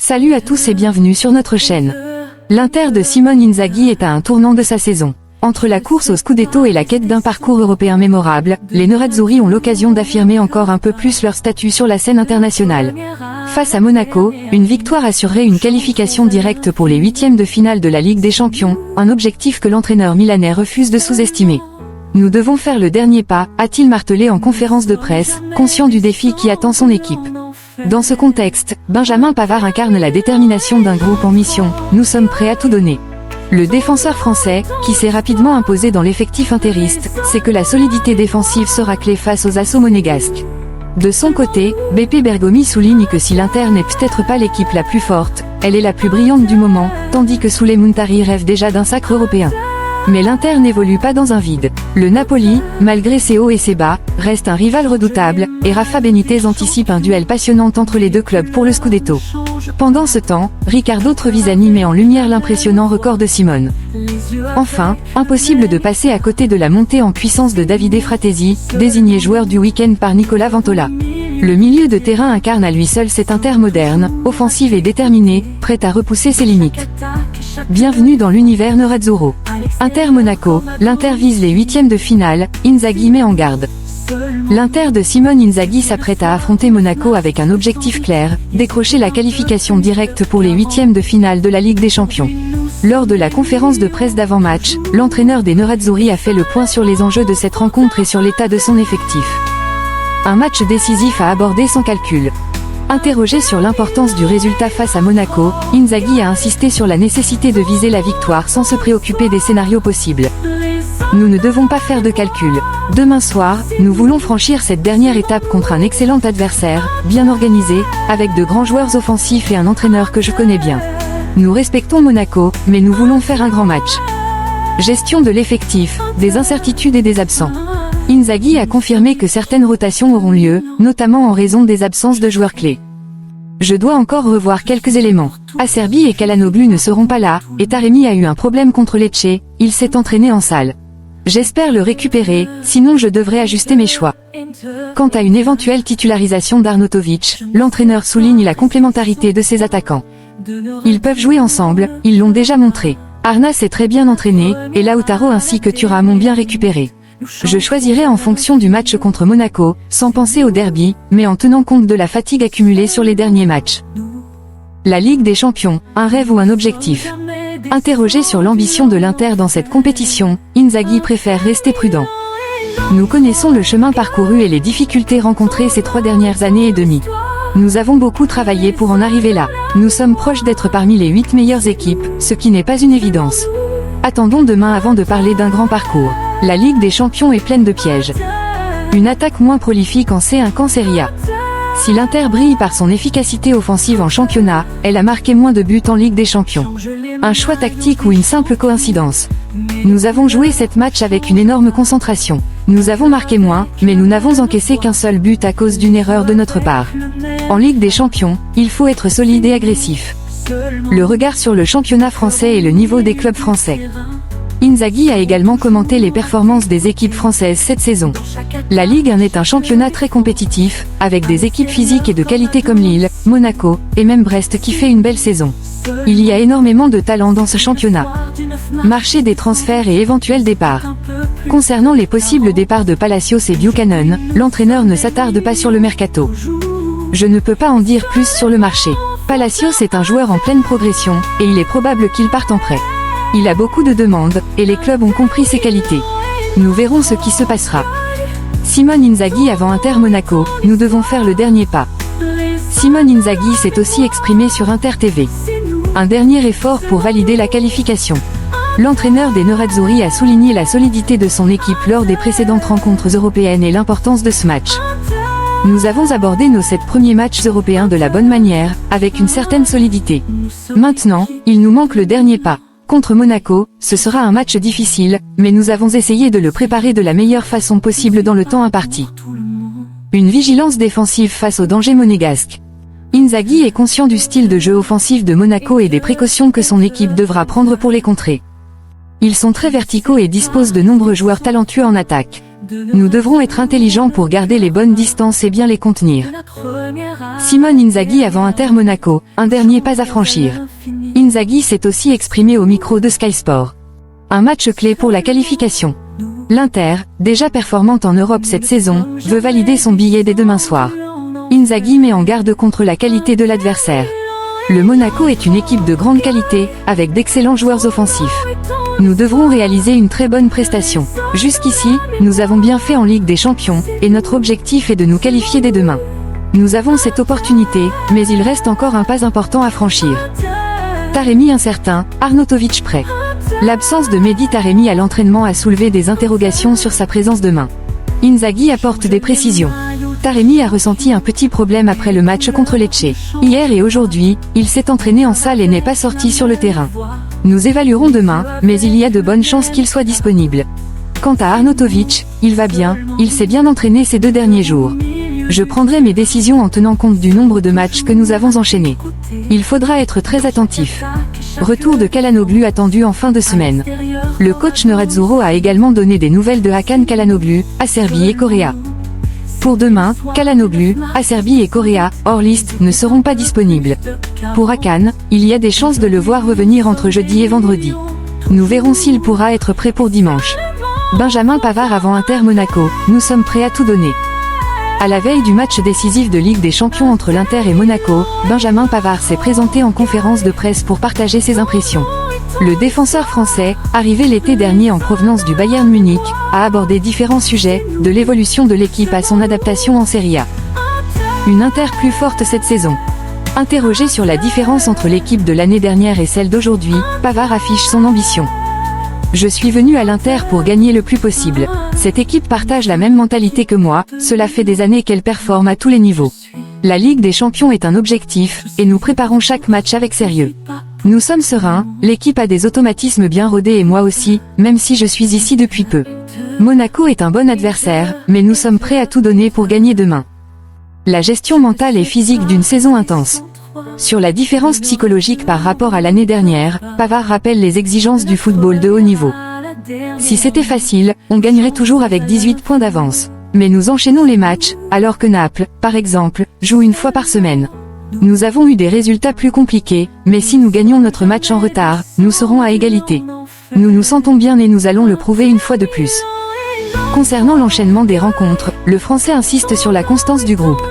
Salut à tous et bienvenue sur notre chaîne. L'Inter de Simone Inzaghi est à un tournant de sa saison. Entre la course au Scudetto et la quête d'un parcours européen mémorable, les Nerazzurri ont l'occasion d'affirmer encore un peu plus leur statut sur la scène internationale. Face à Monaco, une victoire assurerait une qualification directe pour les huitièmes de finale de la Ligue des Champions, un objectif que l'entraîneur milanais refuse de sous-estimer. Nous devons faire le dernier pas, a-t-il martelé en conférence de presse, conscient du défi qui attend son équipe. Dans ce contexte, Benjamin Pavard incarne la détermination d'un groupe en mission, nous sommes prêts à tout donner. Le défenseur français, qui s'est rapidement imposé dans l'effectif interiste, sait que la solidité défensive sera clé face aux assauts monégasques. De son côté, Beppe Bergomi souligne que si l'Inter n'est peut-être pas l'équipe la plus forte, elle est la plus brillante du moment, tandis que Souley Muntari rêve déjà d'un sacre européen. Mais l'Inter n'évolue pas dans un vide. Le Napoli, malgré ses hauts et ses bas, reste un rival redoutable, et Rafa Benitez anticipe un duel passionnant entre les deux clubs pour le Scudetto. Pendant ce temps, Riccardo Trevisani met en lumière l'impressionnant record de Simone. Enfin, impossible de passer à côté de la montée en puissance de Davide Fratesi, désigné joueur du week-end par Nicolas Ventola. Le milieu de terrain incarne à lui seul cet Inter moderne, offensive et déterminée, prête à repousser ses limites. Bienvenue dans l'univers Nerazzurro. Inter Monaco, l'Inter vise les huitièmes de finale, Inzaghi met en garde. L'Inter de Simone Inzaghi s'apprête à affronter Monaco avec un objectif clair, décrocher la qualification directe pour les huitièmes de finale de la Ligue des Champions. Lors de la conférence de presse d'avant-match, l'entraîneur des Nerazzurri a fait le point sur les enjeux de cette rencontre et sur l'état de son effectif. Un match décisif à aborder sans calcul. Interrogé sur l'importance du résultat face à Monaco, Inzaghi a insisté sur la nécessité de viser la victoire sans se préoccuper des scénarios possibles. Nous ne devons pas faire de calcul. Demain soir, nous voulons franchir cette dernière étape contre un excellent adversaire, bien organisé, avec de grands joueurs offensifs et un entraîneur que je connais bien. Nous respectons Monaco, mais nous voulons faire un grand match. Gestion de l'effectif, des incertitudes et des absents. Inzaghi a confirmé que certaines rotations auront lieu, notamment en raison des absences de joueurs clés. Je dois encore revoir quelques éléments. Acerbi et Calhanoglu ne seront pas là, et Taremi a eu un problème contre Lecce, il s'est entraîné en salle. J'espère le récupérer, sinon je devrais ajuster mes choix. Quant à une éventuelle titularisation d'Arnautovic, l'entraîneur souligne la complémentarité de ses attaquants. Ils peuvent jouer ensemble, ils l'ont déjà montré. Arnas est très bien entraîné, et Lautaro ainsi que Thuram ont bien récupéré. Je choisirai en fonction du match contre Monaco, sans penser au derby, mais en tenant compte de la fatigue accumulée sur les derniers matchs. La Ligue des Champions, un rêve ou un objectif? Interrogé sur l'ambition de l'Inter dans cette compétition, Inzaghi préfère rester prudent. Nous connaissons le chemin parcouru et les difficultés rencontrées ces 3 dernières années et demie. Nous avons beaucoup travaillé pour en arriver là. Nous sommes proches d'être parmi les 8 meilleures équipes, ce qui n'est pas une évidence. Attendons demain avant de parler d'un grand parcours. La Ligue des Champions est pleine de pièges. Une attaque moins prolifique en C1 qu'en Serie A. Si l'Inter brille par son efficacité offensive en championnat, elle a marqué moins de buts en Ligue des Champions. Un choix tactique ou une simple coïncidence? Nous avons joué cette match avec une énorme concentration. Nous avons marqué moins, mais nous n'avons encaissé qu'un seul but à cause d'une erreur de notre part. En Ligue des Champions, il faut être solide et agressif. Le regard sur le championnat français et le niveau des clubs français. Inzaghi a également commenté les performances des équipes françaises cette saison. La Ligue 1 est un championnat très compétitif, avec des équipes physiques et de qualité comme Lille, Monaco, et même Brest qui fait une belle saison. Il y a énormément de talent dans ce championnat. Marché des transferts et éventuels départs. Concernant les possibles départs de Palacios et Buchanan, l'entraîneur ne s'attarde pas sur le mercato. Je ne peux pas en dire plus sur le marché. Palacios est un joueur en pleine progression, et il est probable qu'il parte en prêt. Il a beaucoup de demandes, et les clubs ont compris ses qualités. Nous verrons ce qui se passera. Simone Inzaghi avant Inter Monaco, nous devons faire le dernier pas. Simone Inzaghi s'est aussi exprimé sur Inter TV. Un dernier effort pour valider la qualification. L'entraîneur des Nerazzurri a souligné la solidité de son équipe lors des précédentes rencontres européennes et l'importance de ce match. Nous avons abordé nos 7 premiers matchs européens de la bonne manière, avec une certaine solidité. Maintenant, il nous manque le dernier pas. Contre Monaco, ce sera un match difficile, mais nous avons essayé de le préparer de la meilleure façon possible dans le temps imparti. Une vigilance défensive face aux dangers monégasques. Inzaghi est conscient du style de jeu offensif de Monaco et des précautions que son équipe devra prendre pour les contrer. Ils sont très verticaux et disposent de nombreux joueurs talentueux en attaque. Nous devrons être intelligents pour garder les bonnes distances et bien les contenir. Simone Inzaghi avant Inter Monaco, un dernier pas à franchir. Inzaghi s'est aussi exprimé au micro de Sky Sport. Un match clé pour la qualification. L'Inter, déjà performante en Europe cette saison, veut valider son billet dès demain soir. Inzaghi met en garde contre la qualité de l'adversaire. Le Monaco est une équipe de grande qualité, avec d'excellents joueurs offensifs. Nous devrons réaliser une très bonne prestation. Jusqu'ici, nous avons bien fait en Ligue des Champions, et notre objectif est de nous qualifier dès demain. Nous avons cette opportunité, mais il reste encore un pas important à franchir. Taremi incertain, Arnautovic prêt. L'absence de Mehdi Taremi à l'entraînement a soulevé des interrogations sur sa présence demain. Inzaghi apporte des précisions. Taremi a ressenti un petit problème après le match contre Lecce. Hier et aujourd'hui, il s'est entraîné en salle et n'est pas sorti sur le terrain. Nous évaluerons demain, mais il y a de bonnes chances qu'il soit disponible. Quant à Arnautovic, il va bien, il s'est bien entraîné ces 2 derniers jours. Je prendrai mes décisions en tenant compte du nombre de matchs que nous avons enchaînés. Il faudra être très attentif. Retour de Çalhanoğlu attendu en fin de semaine. Le coach Nerazzurro a également donné des nouvelles de Hakan Çalhanoğlu, Acerbi et Correa. Pour demain, Çalhanoğlu, Acerbi et Correa, hors liste, ne seront pas disponibles. Pour Hakan, il y a des chances de le voir revenir entre jeudi et vendredi. Nous verrons s'il pourra être prêt pour dimanche. Benjamin Pavard avant Inter Monaco, nous sommes prêts à tout donner. À la veille du match décisif de Ligue des Champions entre l'Inter et Monaco, Benjamin Pavard s'est présenté en conférence de presse pour partager ses impressions. Le défenseur français, arrivé l'été dernier en provenance du Bayern Munich, a abordé différents sujets, de l'évolution de l'équipe à son adaptation en Serie A. Une Inter plus forte cette saison. Interrogé sur la différence entre l'équipe de l'année dernière et celle d'aujourd'hui, Pavard affiche son ambition. Je suis venu à l'Inter pour gagner le plus possible. Cette équipe partage la même mentalité que moi, cela fait des années qu'elle performe à tous les niveaux. La Ligue des Champions est un objectif, et nous préparons chaque match avec sérieux. Nous sommes sereins, l'équipe a des automatismes bien rodés et moi aussi, même si je suis ici depuis peu. Monaco est un bon adversaire, mais nous sommes prêts à tout donner pour gagner demain. La gestion mentale et physique d'une saison intense. Sur la différence psychologique par rapport à l'année dernière, Pavard rappelle les exigences du football de haut niveau. Si c'était facile, on gagnerait toujours avec 18 points d'avance. Mais nous enchaînons les matchs, alors que Naples, par exemple, joue une fois par semaine. Nous avons eu des résultats plus compliqués, mais si nous gagnons notre match en retard, nous serons à égalité. Nous nous sentons bien et nous allons le prouver une fois de plus. Concernant l'enchaînement des rencontres, le Français insiste sur la constance du groupe.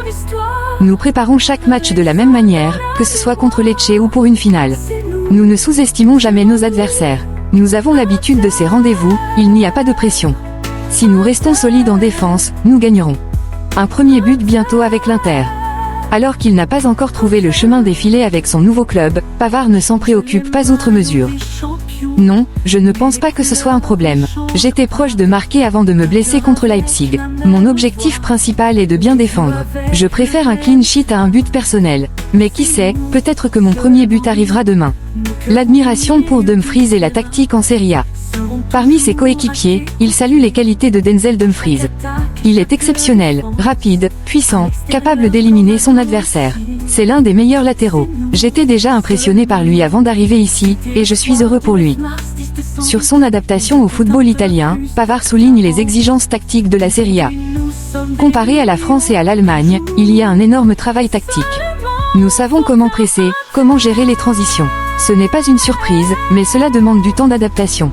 Nous préparons chaque match de la même manière, que ce soit contre Lecce ou pour une finale. Nous ne sous-estimons jamais nos adversaires. Nous avons l'habitude de ces rendez-vous, il n'y a pas de pression. Si nous restons solides en défense, nous gagnerons. Un premier but bientôt avec l'Inter. Alors qu'il n'a pas encore trouvé le chemin des filets avec son nouveau club, Pavard ne s'en préoccupe pas outre mesure. Non, je ne pense pas que ce soit un problème. J'étais proche de marquer avant de me blesser contre Leipzig. Mon objectif principal est de bien défendre. Je préfère un clean sheet à un but personnel. Mais qui sait, peut-être que mon premier but arrivera demain. L'admiration pour Dumfries et la tactique en Serie A. Parmi ses coéquipiers, il salue les qualités de Denzel Dumfries. Il est exceptionnel, rapide, puissant, capable d'éliminer son adversaire. C'est l'un des meilleurs latéraux. J'étais déjà impressionné par lui avant d'arriver ici, et je suis heureux pour lui. Sur son adaptation au football italien, Pavard souligne les exigences tactiques de la Serie A. Comparé à la France et à l'Allemagne, il y a un énorme travail tactique. Nous savons comment presser, comment gérer les transitions. Ce n'est pas une surprise, mais cela demande du temps d'adaptation.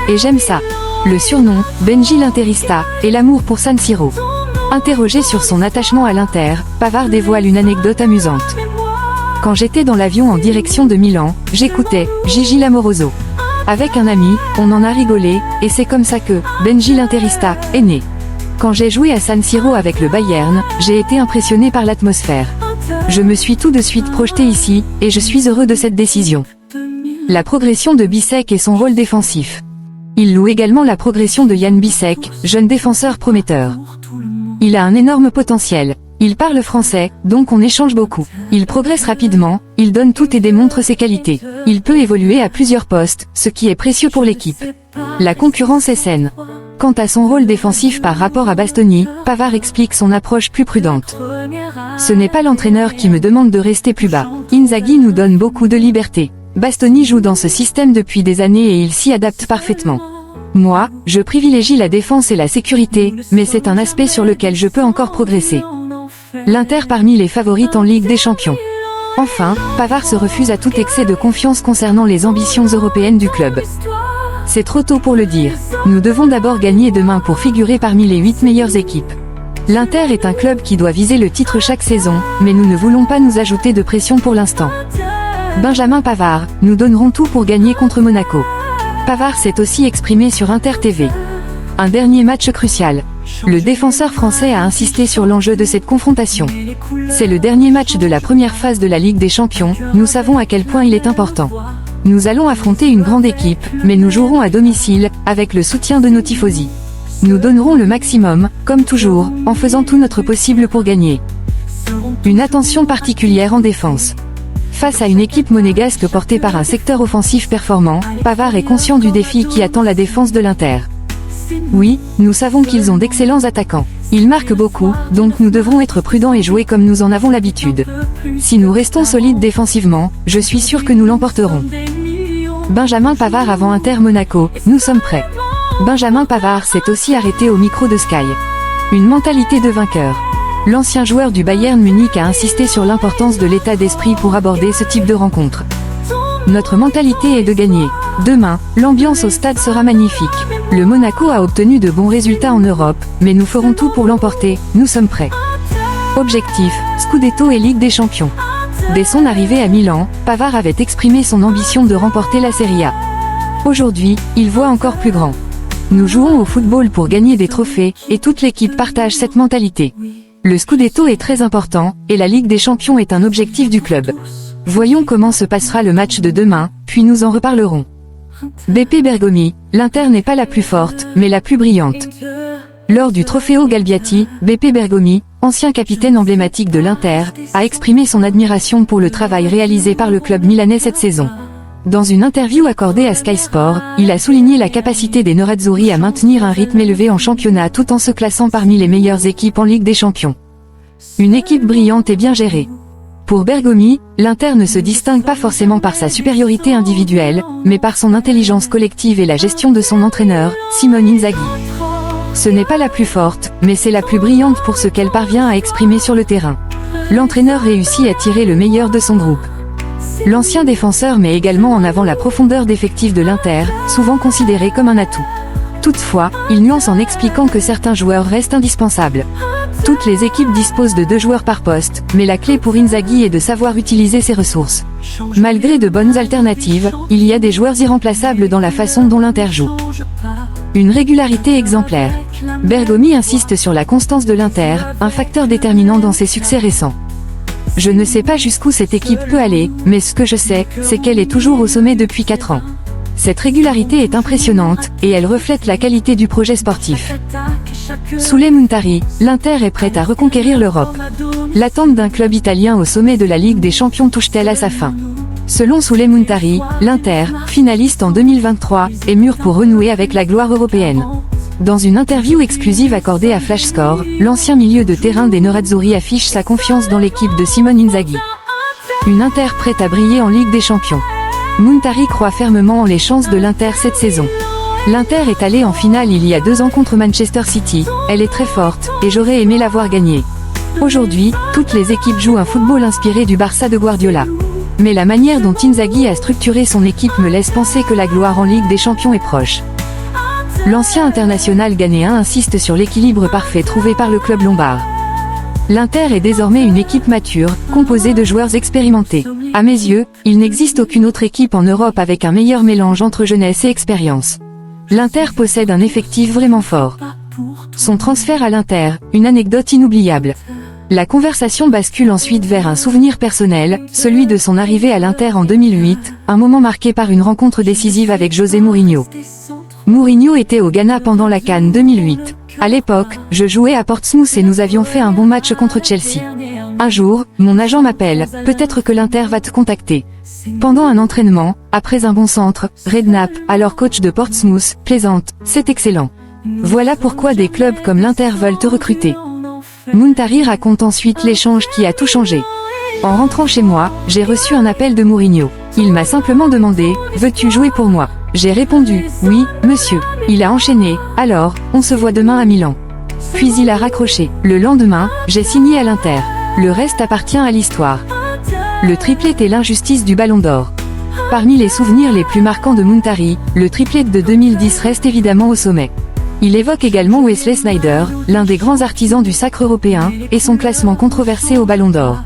Et j'aime ça. Le surnom, Benji l'Interista, et l'amour pour San Siro. Interrogé sur son attachement à l'Inter, Pavard dévoile une anecdote amusante. Quand j'étais dans l'avion en direction de Milan, j'écoutais Gigi Lamoroso. Avec un ami, on en a rigolé, et c'est comme ça que Benji l'Interista est né. Quand j'ai joué à San Siro avec le Bayern, j'ai été impressionné par l'atmosphère. Je me suis tout de suite projeté ici, et je suis heureux de cette décision. La progression de Bissek et son rôle défensif. Il loue également la progression de Jan Bissek, jeune défenseur prometteur. Il a un énorme potentiel. Il parle français, donc on échange beaucoup. Il progresse rapidement, il donne tout et démontre ses qualités. Il peut évoluer à plusieurs postes, ce qui est précieux pour l'équipe. La concurrence est saine. Quant à son rôle défensif par rapport à Bastoni, Pavard explique son approche plus prudente. Ce n'est pas l'entraîneur qui me demande de rester plus bas. Inzaghi nous donne beaucoup de liberté. Bastoni joue dans ce système depuis des années et il s'y adapte parfaitement. Moi, je privilégie la défense et la sécurité, mais c'est un aspect sur lequel je peux encore progresser. L'Inter parmi les favorites en Ligue des Champions. Enfin, Pavard se refuse à tout excès de confiance concernant les ambitions européennes du club. C'est trop tôt pour le dire. Nous devons d'abord gagner demain pour figurer parmi les 8 meilleures équipes. L'Inter est un club qui doit viser le titre chaque saison, mais nous ne voulons pas nous ajouter de pression pour l'instant. Benjamin Pavard, nous donnerons tout pour gagner contre Monaco. Pavard s'est aussi exprimé sur Inter TV. Un dernier match crucial. Le défenseur français a insisté sur l'enjeu de cette confrontation. C'est le dernier match de la première phase de la Ligue des Champions, nous savons à quel point il est important. Nous allons affronter une grande équipe, mais nous jouerons à domicile, avec le soutien de nos tifosi. Nous donnerons le maximum, comme toujours, en faisant tout notre possible pour gagner. Une attention particulière en défense. Face à une équipe monégasque portée par un secteur offensif performant, Pavard est conscient du défi qui attend la défense de l'Inter. Oui, nous savons qu'ils ont d'excellents attaquants. Ils marquent beaucoup, donc nous devrons être prudents et jouer comme nous en avons l'habitude. Si nous restons solides défensivement, je suis sûr que nous l'emporterons. Benjamin Pavard avant Inter Monaco, nous sommes prêts. Benjamin Pavard s'est aussi arrêté au micro de Sky. Une mentalité de vainqueur. L'ancien joueur du Bayern Munich a insisté sur l'importance de l'état d'esprit pour aborder ce type de rencontre. Notre mentalité est de gagner. Demain, l'ambiance au stade sera magnifique. Le Monaco a obtenu de bons résultats en Europe, mais nous ferons tout pour l'emporter, nous sommes prêts. Objectif, Scudetto et Ligue des Champions. Dès son arrivée à Milan, Pavard avait exprimé son ambition de remporter la Serie A. Aujourd'hui, il voit encore plus grand. Nous jouons au football pour gagner des trophées, et toute l'équipe partage cette mentalité. Le Scudetto est très important, et la Ligue des Champions est un objectif du club. Voyons comment se passera le match de demain, puis nous en reparlerons. BP Bergomi, l'Inter n'est pas la plus forte, mais la plus brillante. Lors du Trofeo Galbiati, BP Bergomi, ancien capitaine emblématique de l'Inter, a exprimé son admiration pour le travail réalisé par le club milanais cette saison. Dans une interview accordée à Sky Sport, il a souligné la capacité des Nerazzurri à maintenir un rythme élevé en championnat tout en se classant parmi les meilleures équipes en Ligue des Champions. Une équipe brillante et bien gérée. Pour Bergomi, l'Inter ne se distingue pas forcément par sa supériorité individuelle, mais par son intelligence collective et la gestion de son entraîneur, Simone Inzaghi. Ce n'est pas la plus forte, mais c'est la plus brillante pour ce qu'elle parvient à exprimer sur le terrain. L'entraîneur réussit à tirer le meilleur de son groupe. L'ancien défenseur met également en avant la profondeur d'effectif de l'Inter, souvent considérée comme un atout. Toutefois, il nuance en expliquant que certains joueurs restent indispensables. Toutes les équipes disposent de 2 joueurs par poste, mais la clé pour Inzaghi est de savoir utiliser ses ressources. Malgré de bonnes alternatives, il y a des joueurs irremplaçables dans la façon dont l'Inter joue. Une régularité exemplaire. Bergomi insiste sur la constance de l'Inter, un facteur déterminant dans ses succès récents. Je ne sais pas jusqu'où cette équipe peut aller, mais ce que je sais, c'est qu'elle est toujours au sommet depuis 4 ans. Cette régularité est impressionnante, et elle reflète la qualité du projet sportif. Souley Muntari, l'Inter est prête à reconquérir l'Europe. L'attente d'un club italien au sommet de la Ligue des Champions touche-t-elle à sa fin? Selon Souley Muntari, l'Inter, finaliste en 2023, est mûr pour renouer avec la gloire européenne. Dans une interview exclusive accordée à Flash Score, l'ancien milieu de terrain des Nerazzurri affiche sa confiance dans l'équipe de Simone Inzaghi. Une Inter prête à briller en Ligue des Champions. Muntari croit fermement en les chances de l'Inter cette saison. L'Inter est allée en finale il y a 2 ans contre Manchester City, elle est très forte, et j'aurais aimé la voir gagner. Aujourd'hui, toutes les équipes jouent un football inspiré du Barça de Guardiola. Mais la manière dont Inzaghi a structuré son équipe me laisse penser que la gloire en Ligue des Champions est proche. L'ancien international ghanéen insiste sur l'équilibre parfait trouvé par le club lombard. L'Inter est désormais une équipe mature, composée de joueurs expérimentés. À mes yeux, il n'existe aucune autre équipe en Europe avec un meilleur mélange entre jeunesse et expérience. L'Inter possède un effectif vraiment fort. Son transfert à l'Inter, une anecdote inoubliable. La conversation bascule ensuite vers un souvenir personnel, celui de son arrivée à l'Inter en 2008, un moment marqué par une rencontre décisive avec José Mourinho. Mourinho était au Ghana pendant la CAN 2008. À l'époque, je jouais à Portsmouth et nous avions fait un bon match contre Chelsea. Un jour, mon agent m'appelle, peut-être que l'Inter va te contacter. Pendant un entraînement, après un bon centre, Redknapp, alors coach de Portsmouth, plaisante, c'est excellent. Voilà pourquoi des clubs comme l'Inter veulent te recruter. Muntari raconte ensuite l'échange qui a tout changé. En rentrant chez moi, j'ai reçu un appel de Mourinho. Il m'a simplement demandé, veux-tu jouer pour moi ? J'ai répondu, oui, monsieur. Il a enchaîné, alors, on se voit demain à Milan. Puis il a raccroché. Le lendemain, j'ai signé à l'Inter. Le reste appartient à l'histoire. Le triplet est l'injustice du Ballon d'Or. Parmi les souvenirs les plus marquants de Muntari, le triplet de 2010 reste évidemment au sommet. Il évoque également Wesley Sneijder, l'un des grands artisans du sacre européen, et son classement controversé au Ballon d'Or.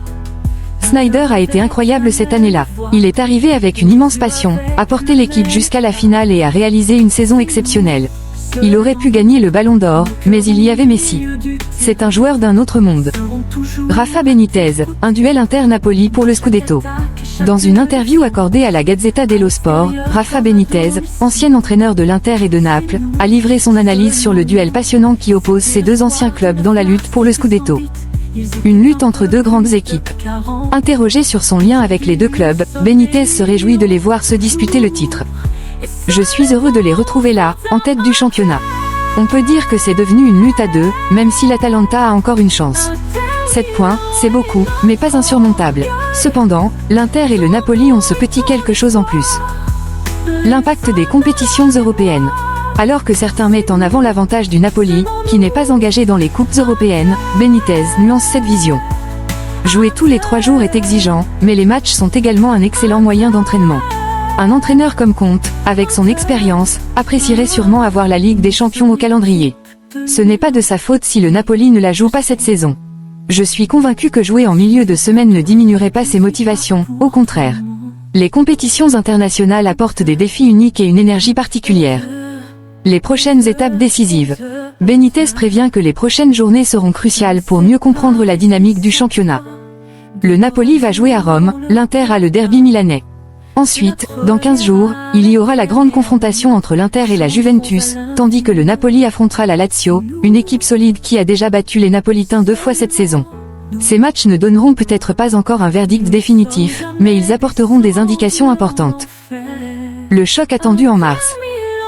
Sneijder a été incroyable cette année-là. Il est arrivé avec une immense passion, a porté l'équipe jusqu'à la finale et a réalisé une saison exceptionnelle. Il aurait pu gagner le Ballon d'Or, mais il y avait Messi. C'est un joueur d'un autre monde. Rafa Benitez, un duel Inter-Napoli pour le Scudetto. Dans une interview accordée à la Gazzetta dello Sport, Rafa Benitez, ancien entraîneur de l'Inter et de Naples, a livré son analyse sur le duel passionnant qui oppose ces deux anciens clubs dans la lutte pour le Scudetto. Une lutte entre deux grandes équipes. Interrogé sur son lien avec les deux clubs, Benitez se réjouit de les voir se disputer le titre. Je suis heureux de les retrouver là, en tête du championnat. On peut dire que c'est devenu une lutte à deux, même si l'Atalanta a encore une chance. 7 points, c'est beaucoup, mais pas insurmontable. Cependant, l'Inter et le Napoli ont ce petit quelque chose en plus. L'impact des compétitions européennes. Alors que certains mettent en avant l'avantage du Napoli, qui n'est pas engagé dans les coupes européennes, Benitez nuance cette vision. Jouer tous les 3 jours est exigeant, mais les matchs sont également un excellent moyen d'entraînement. Un entraîneur comme Conte, avec son expérience, apprécierait sûrement avoir la Ligue des Champions au calendrier. Ce n'est pas de sa faute si le Napoli ne la joue pas cette saison. Je suis convaincu que jouer en milieu de semaine ne diminuerait pas ses motivations, au contraire. Les compétitions internationales apportent des défis uniques et une énergie particulière. Les prochaines étapes décisives. Benitez prévient que les prochaines journées seront cruciales pour mieux comprendre la dynamique du championnat. Le Napoli va jouer à Rome, l'Inter a le derby milanais. Ensuite, dans 15 jours, il y aura la grande confrontation entre l'Inter et la Juventus, tandis que le Napoli affrontera la Lazio, une équipe solide qui a déjà battu les Napolitains 2 fois cette saison. Ces matchs ne donneront peut-être pas encore un verdict définitif, mais ils apporteront des indications importantes. Le choc attendu en mars.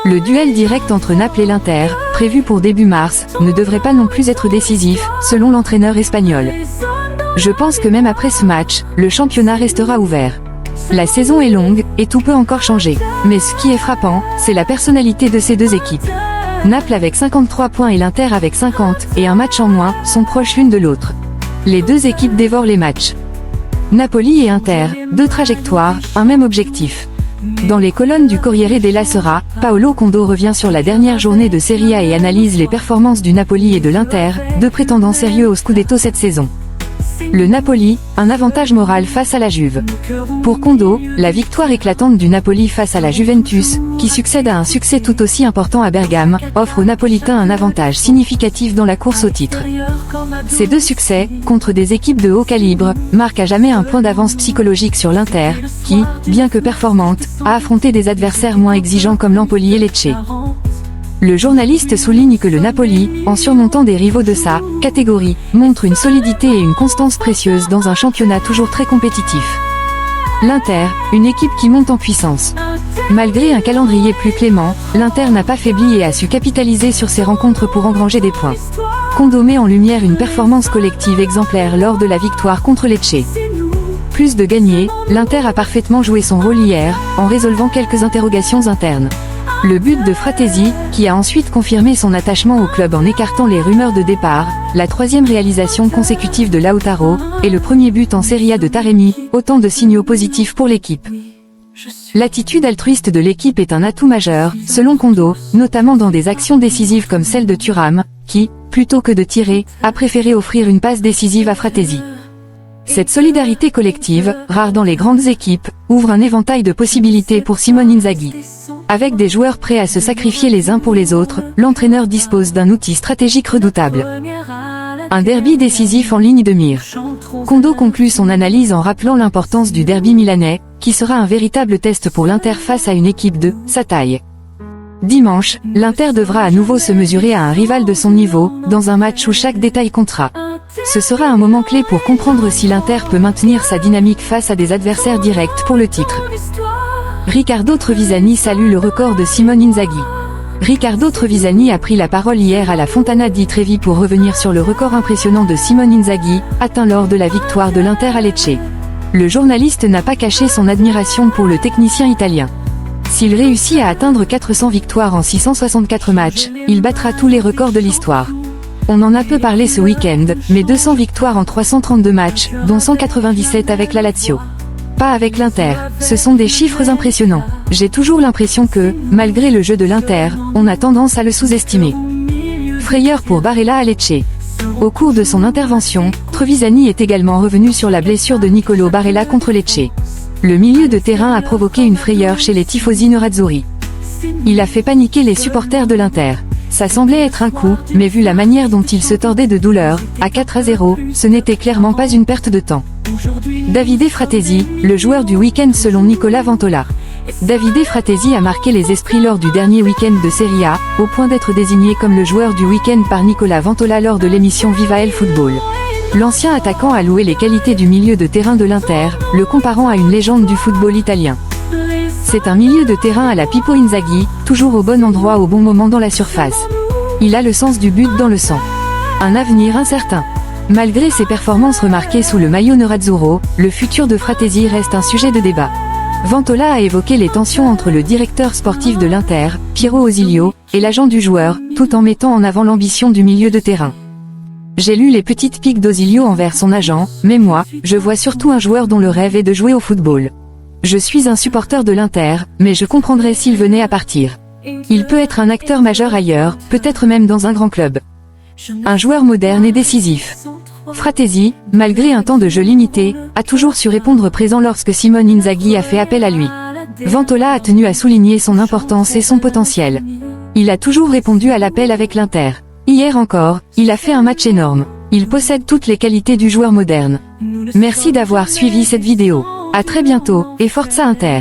Le duel direct entre Naples et l'Inter, prévu pour début mars, ne devrait pas non plus être décisif, selon l'entraîneur espagnol. Je pense que même après ce match, le championnat restera ouvert. La saison est longue, et tout peut encore changer. Mais ce qui est frappant, c'est la personnalité de ces deux équipes. Naples avec 53 points et l'Inter avec 50, et un match en moins, sont proches l'une de l'autre. Les deux équipes dévorent les matchs. Napoli et Inter, 2 trajectoires, un même objectif. Dans les colonnes du Corriere della Sera, Paolo Condo revient sur la dernière journée de Serie A et analyse les performances du Napoli et de l'Inter, 2 prétendants sérieux au Scudetto cette saison. Le Napoli, un avantage moral face à la Juve. Pour Condo, la victoire éclatante du Napoli face à la Juventus, qui succède à un succès tout aussi important à Bergame, offre aux Napolitains un avantage significatif dans la course au titre. Ces 2 succès, contre des équipes de haut calibre, marquent à jamais un point d'avance psychologique sur l'Inter, qui, bien que performante, a affronté des adversaires moins exigeants comme l'Empoli et Lecce. Le journaliste souligne que le Napoli, en surmontant des rivaux de sa catégorie, montre une solidité et une constance précieuses dans un championnat toujours très compétitif. L'Inter, une équipe qui monte en puissance. Malgré un calendrier plus clément, l'Inter n'a pas faibli et a su capitaliser sur ses rencontres pour engranger des points. Condo met en lumière une performance collective exemplaire lors de la victoire contre Lecce. Plus de gagner, l'Inter a parfaitement joué son rôle hier, en résolvant quelques interrogations internes. Le but de Fratesi, qui a ensuite confirmé son attachement au club en écartant les rumeurs de départ, la 3e réalisation consécutive de Lautaro, et le premier but en Serie A de Taremi, autant de signaux positifs pour l'équipe. L'attitude altruiste de l'équipe est un atout majeur, selon Condo, notamment dans des actions décisives comme celle de Thuram, qui, plutôt que de tirer, a préféré offrir une passe décisive à Fratesi. Cette solidarité collective, rare dans les grandes équipes, ouvre un éventail de possibilités pour Simone Inzaghi. Avec des joueurs prêts à se sacrifier les uns pour les autres, l'entraîneur dispose d'un outil stratégique redoutable. Un derby décisif en ligne de mire. Condo conclut son analyse en rappelant l'importance du derby milanais, qui sera un véritable test pour l'Inter face à une équipe de sa taille. Dimanche, l'Inter devra à nouveau se mesurer à un rival de son niveau, dans un match où chaque détail comptera. Ce sera un moment clé pour comprendre si l'Inter peut maintenir sa dynamique face à des adversaires directs pour le titre. Riccardo Trevisani salue le record de Simone Inzaghi. Riccardo Trevisani a pris la parole hier à la Fontana di Trevi pour revenir sur le record impressionnant de Simone Inzaghi, atteint lors de la victoire de l'Inter à Lecce. Le journaliste n'a pas caché son admiration pour le technicien italien. S'il réussit à atteindre 400 victoires en 664 matchs, il battra tous les records de l'histoire. On en a peu parlé ce week-end, mais 200 victoires en 332 matchs, dont 197 avec la Lazio. Pas avec l'Inter, ce sont des chiffres impressionnants. J'ai toujours l'impression que, malgré le jeu de l'Inter, on a tendance à le sous-estimer. Frayeur pour Barella à Lecce. Au cours de son intervention, Trevisani est également revenu sur la blessure de Nicolo Barella contre Lecce. Le milieu de terrain a provoqué une frayeur chez les tifosi nerazzurri. Il a fait paniquer les supporters de l'Inter. Ça semblait être un coup, mais vu la manière dont il se tordait de douleur, à 4-0, ce n'était clairement pas une perte de temps. Davide Fratesi, le joueur du week-end selon Nicola Ventola. Davide Fratesi a marqué les esprits lors du dernier week-end de Serie A, au point d'être désigné comme le joueur du week-end par Nicola Ventola lors de l'émission Viva el Football. L'ancien attaquant a loué les qualités du milieu de terrain de l'Inter, le comparant à une légende du football italien. C'est un milieu de terrain à la Pippo Inzaghi, toujours au bon endroit au bon moment dans la surface. Il a le sens du but dans le sang. Un avenir incertain. Malgré ses performances remarquées sous le maillot nerazzurro, le futur de Fratesi reste un sujet de débat. Ventola a évoqué les tensions entre le directeur sportif de l'Inter, Piero Osilio, et l'agent du joueur, tout en mettant en avant l'ambition du milieu de terrain. J'ai lu les petites piques d'Osilio envers son agent, mais moi, je vois surtout un joueur dont le rêve est de jouer au football. Je suis un supporter de l'Inter, mais je comprendrais s'il venait à partir. Il peut être un acteur majeur ailleurs, peut-être même dans un grand club. Un joueur moderne et décisif. Fratesi, malgré un temps de jeu limité, a toujours su répondre présent lorsque Simone Inzaghi a fait appel à lui. Ventola a tenu à souligner son importance et son potentiel. Il a toujours répondu à l'appel avec l'Inter. Hier encore, il a fait un match énorme. Il possède toutes les qualités du joueur moderne. Merci d'avoir suivi cette vidéo. À très bientôt, et Forza Inter.